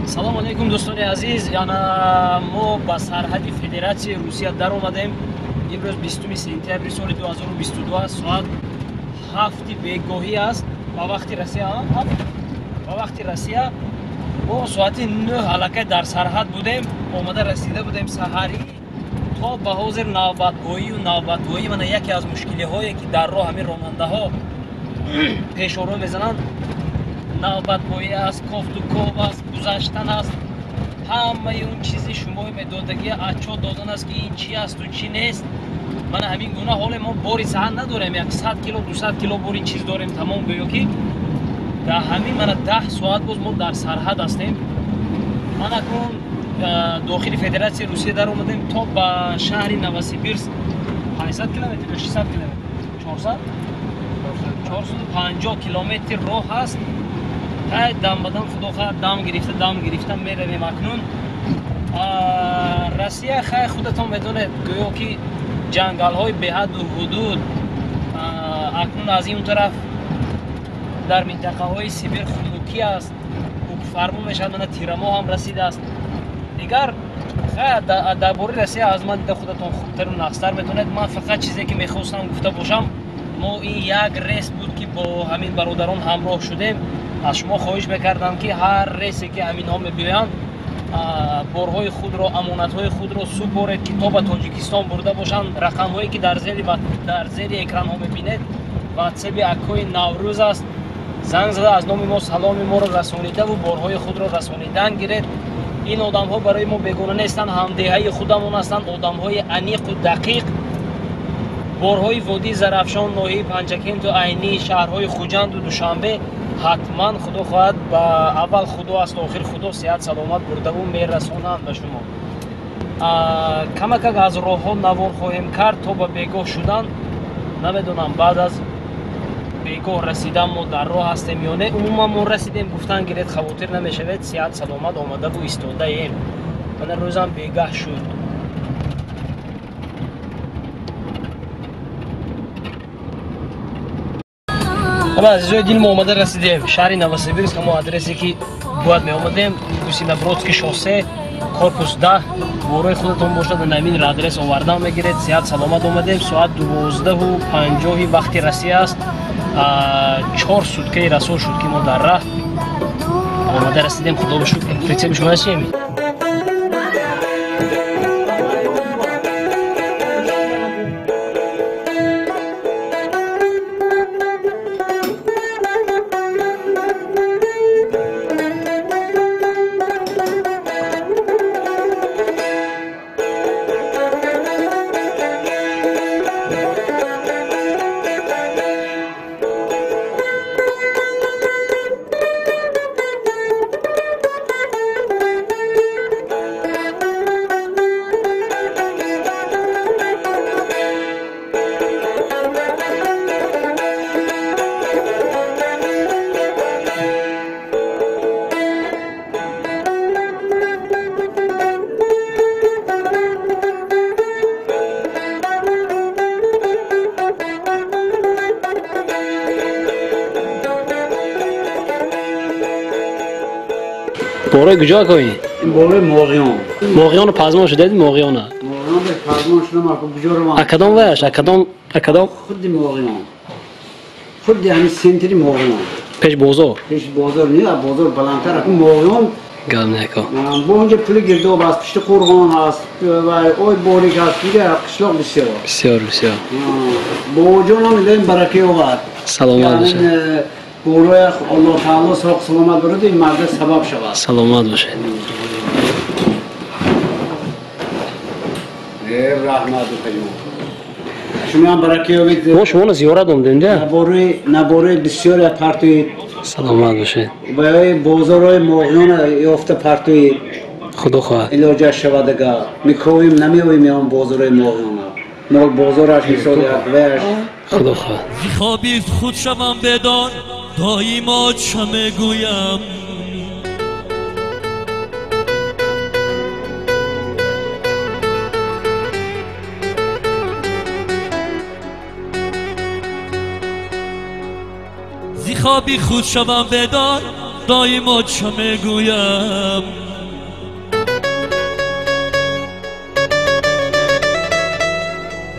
салому алейкум дӯстони азиз. Мо ба сарҳади Федератсияи Русия дар омадем. Имрӯз 20 сентябри соли 2022 аст. Соат 7 бегоҳӣ аст ба вақти Россия. Мо соати 9 аллакай дар сарҳад будем. Омада расида будем саҳарӣ. То ба ҳозир навбатгоҳӣ мана яке аз мушкилиҳое ки дар роҳ ҳамин ронандаҳо пешоро мезананд, навбатгоҳӣ аст, кофту коб аст, гузаштан аст. Ҳамаи он чизи шумои медодагӣ отчёт додан аст ки ин чӣ асту чӣ нест. Мана ҳамин гуна ҳоле мо бори саҳар надорем, 100 кило 200 кило бори чиз дорем тамом, гӯё ки дар ҳамин мана 10 соат боз мо дар сарҳад ҳастем. Ман акнун дохили Федератсияи Русия дар омадем то ба шаҳри Новосибирск 500 километр ё 600 километр 450 километр роҳ ҳаст. ҳай дам ба дам худохоҳ дам гирифта меравем. Акнун Россия хай худатон медонед, гӯё ки ҷангалҳои беҳадду ҳудуд акнун аз ин тараф дар минтақаҳои Сибир хунукӣ аст. ҳукмфармо мешавад, мана тирамоҳ ҳам расидааст. дигар дар бораи Россия аз ман дида худатон хубтару нақстар метавонед. Ман фақат чизе ки мехостам гуфта бошам, мо ин як рейс буд ки бо ҳамин бародарон ҳамроҳ шудем. аз шумо хоҳиш мекардам ки ҳар рейсе ки ҳаминҳо мебиёянд борҳои худро, амонатҳои худро супоред ки то ба Тоҷикистон бурда бошанд. рақамҳое ки дар зери экранҳо мебинед ватсаби акои Наврӯз аст. занг зада аз номи мо саломи моро расонидаву борҳои худро расонидан гиред. ин одамҳо барои мо бегона нестанд, ҳамдиҳаи худамон ҳастанд, одамҳои аниқу дақиқ. борҳои водии Зарафшон, ноҳияи Панҷакенту Айнӣ, шаҳрҳои Хуҷанду Душанбе ҳатман худо хоҳад ба аввал худо аст, охир худо сеҳат саломат бурдаву мерасонанд ба шумо. камакак аз роҳҳо навор хоҳем кард то ба бегоҳ шудан. намедонам баъд аз бегоҳ расидан мо дар роҳ ҳастем ё не. умуман мо расидем, гуфтан гиред, хавотир намешавед, сеҳат саломат омадаву истодаем. мана рӯзам бегаҳ шуд. азизои дил, мо омада расидем шаҳри Новосибирск. ҳамо адресе ки бояд меомадем, Гусинобродский шоссе, корпус 10. борои худатон бошад, намин адрес овардан мегиред. сеҳат саломат омадем. соат 12:50 вақти Россия аст. 4 суткаи расо шуд ки мо дар раҳ омада расидем. худо ба шукр. прицепи шумо чиеми? باره کجا کوی؟ باره موقعیان. موقعیان پازمان شده دی موقعیانه. موقعیان به پازمان شده ما کجا رو ما. اکدام ویش اکدام. خودی موقعیان. خودی همین سنتری موقعیان. پیش بازار. پیش بازار نیست، بازار بلندتر. اون موقعیان. گام نکو. با اونجا پلی گرده و باز پشت قرغان هست و آی باری که هست دیگه قشلاق بسیار. بسیار. با جان هم میدیم برکه اومد. سلامت باشه. بوروی الله تعالی ساق سلامت برد این مرد سبب شود. سلامت باشه. رحمت و پیام. شما هم برکه اومد. ما شما زیارت اومدیم ده. نباره بسیار پرتوی. سلامت باشه. برای بازارهای موقعیان یافته پرتوی. خدا خواهد. علاج شود دیگه. میکویم نمیویم میام بازارهای موقعیان. ما بازارش مثال وش. خدا خواهد. خوابید خود شوم بدان دایما چه گویم. زی خوابی خود شوم بدان دایم آچه میگویم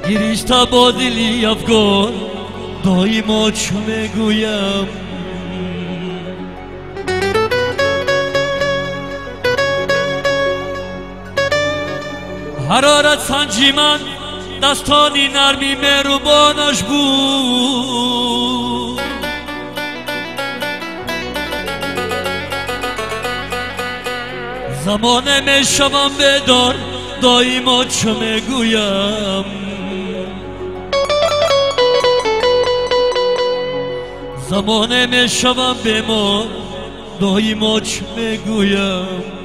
گریشتا با دلی افغان دایم آچه میگویم حرارت سنجی من دستانی نرمی مهربانش بود زمانه میشوم بیدار دایما چه میگویم زمانه میشوم بیمار دایما چه میگویم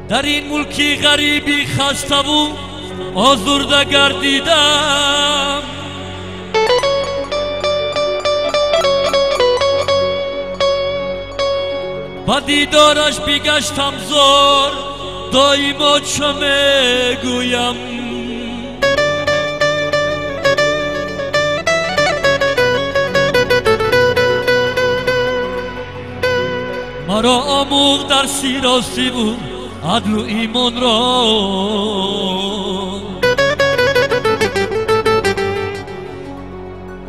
در این ملکی غریبی خسته و آزرده گردیدم با دیدارش بگشتم زار دایما چه میگویم مرا آموخت در سیراسی بود عدل و ایمان را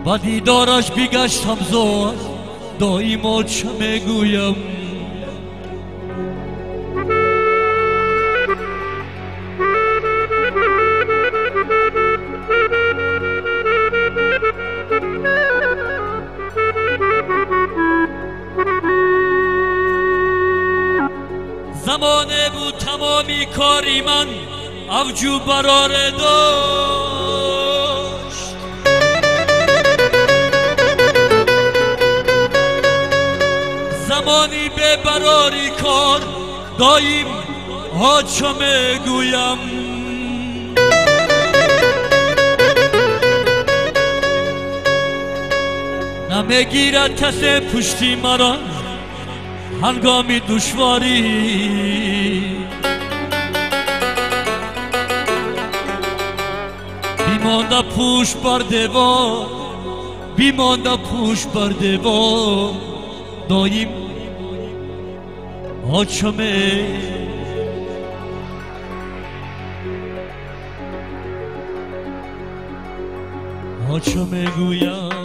با دیدارش بگشتم زار دایما چه میگویم زمانه بود تمامی کاری من افجو براره داشت زمانی به براری کار دایم ها چه میگویم نمیگیرد کسی پشتی مرا هنگامی دشواری بیمانده پوش بر دیوار بیمانده پوش بر دیوار دایم آچمه گویم